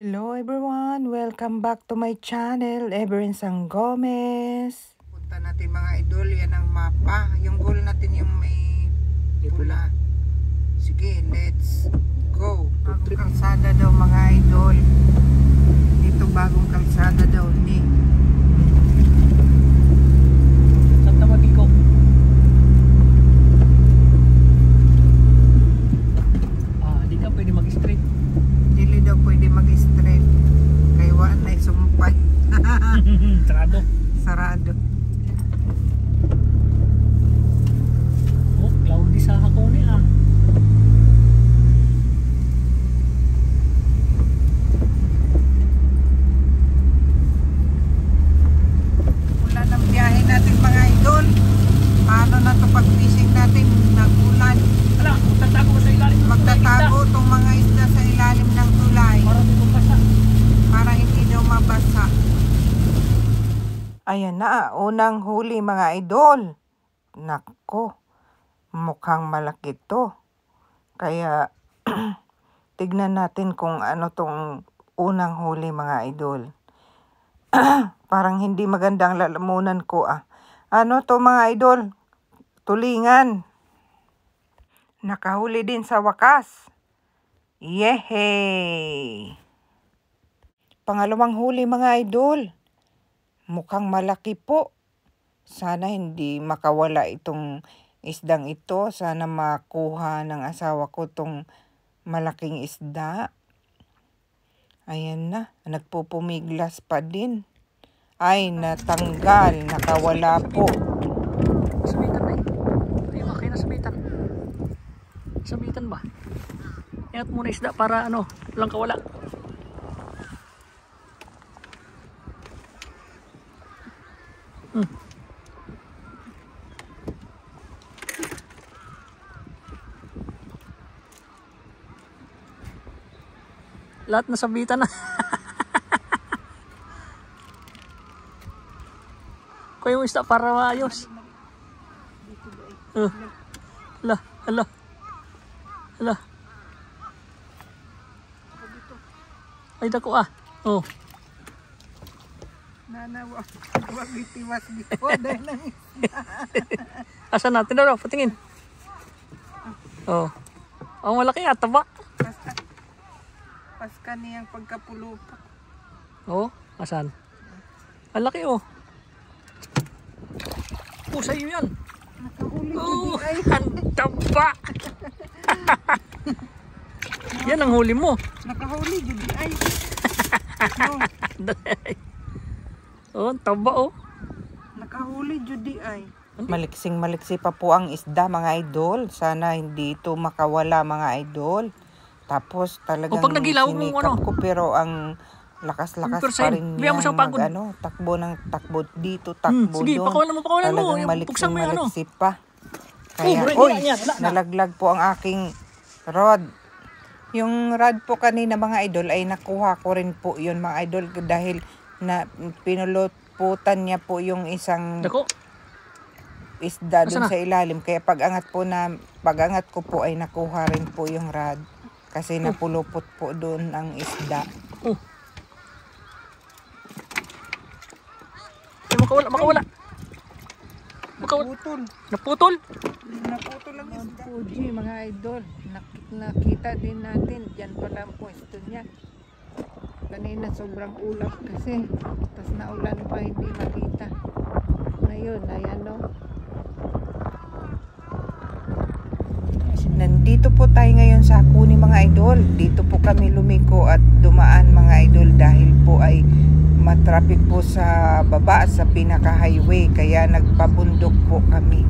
Hello everyone! Welcome back to my channel, Everin Sang Gomez. Punta natin mga idol, yan ang mapa. Yung goal natin yung may pula. Sige, let's go. Bagong kalsada daw mga idol. Dito bagong kalsada daw ni Santa Matico. Di ka pwede mag-straight. Dili daw pwede mag-straight. Kaya waan na sumpay. Sarado. Sarado. Oh, cloudy sa Hakone ah. Wala ng biyahe natin mga idol. Paano na to pag-fishing natin? Nag-ulan. Ala, magtatago ka sa ilalim. Magtatago tong mga isda sa ilalim ng tulay Para hindi basa. para hindi daw mabasa. Ayan na, unang huli mga idol. Nako, mukhang malaki to. Kaya tignan natin kung ano tong unang huli mga idol. Parang hindi magandang lalamunan ko ah. Ano to mga idol? Tulingan. Nakahuli din sa wakas. Yehey! Pangalawang huli mga idol. Mukhang malaki po. Sana hindi makawala itong isdang ito. Sana makuha ng asawa ko itong malaking isda. Ayan na. Nagpupumiglas pa din. Ay, natanggal. Nakawala po. Sabitan ba eh? Ay, okay na sabitan. Sabitan ba? Ingat muna isda para ano, walang kawala. Lahat na sabitan na. Kuya yung isda para maayos. Hala, hala. Hala. Ay, dako ah. Oh. Nanawa. Huwag itiwas dito. Dahil lang Asan natin daw? Patingin. Oh. Ang malaki ata ba? Paska niyang pagkapulupa. Oh, asan? Ang laki oh. Oh, sa'yo yan. Nakahuli Oh, ay. ang taba. Yan ang huli mo. Nakahuli judi ay. Oh, ang taba oh. Nakahuli judi ay. Maliksing maliksi pa po ang isda mga idol. Sana hindi ito makawala mga idol. Tapos talagang pag nagilaw mo, sinikap ano? ko pero ang lakas-lakas pa rin Bigyan mo niya siyang pagod. takbo ng takbo dito, takbo sige, doon. pakawalan mo. Talagang Buksan mo yung ano. maliksi pa. Kaya, Oh, oy, nalaglag po ang aking rod. Yung rod po kanina mga idol ay nakuha ko rin po yun mga idol dahil na pinuluputan niya po yung isang Dako. isda doon Asan na? sa ilalim. Kaya pag-angat ko po ay nakuha rin po yung rod. Kasi napulupot po doon ang isda. Oh. Ay, makawala. Naputol. Naputol? Naputol ang isda. Fuji mga idol. Nakita din natin. Diyan pala ang pwesto niya. Kanina sobrang ulap kasi. Tapos naulan pa hindi makita. Ngayon, ayan o. Nandito po tayo ngayon sa Hakone mga idol. Dito po kami lumiko at dumaan mga idol dahil po ay matraffic po sa baba sa pinaka-highway. Kaya nagpabundok po kami.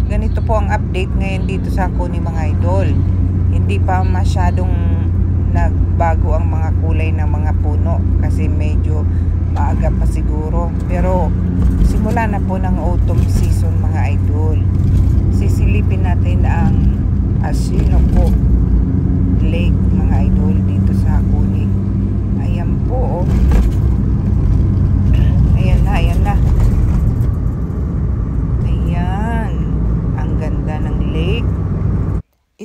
Ganito po ang update ngayon dito sa Hakone mga idol. Hindi pa masyadong nagbago ang mga kulay ng mga puno kasi medyo maaga pa siguro. Pero simula na po ng autumn season mga idol. Sisilipin natin ang Asinoko Lake mga idol dito sa Hakone. Ayan po oh. Ayan na. Ayan. Ang ganda ng lake.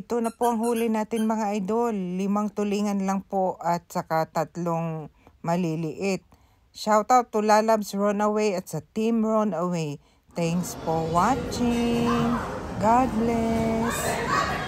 ito na po ang huli natin mga idol. 5 tulingan lang po at saka 3 maliliit. Shoutout to Lalabs Runaway at sa Team Runaway. Thanks for watching. God bless.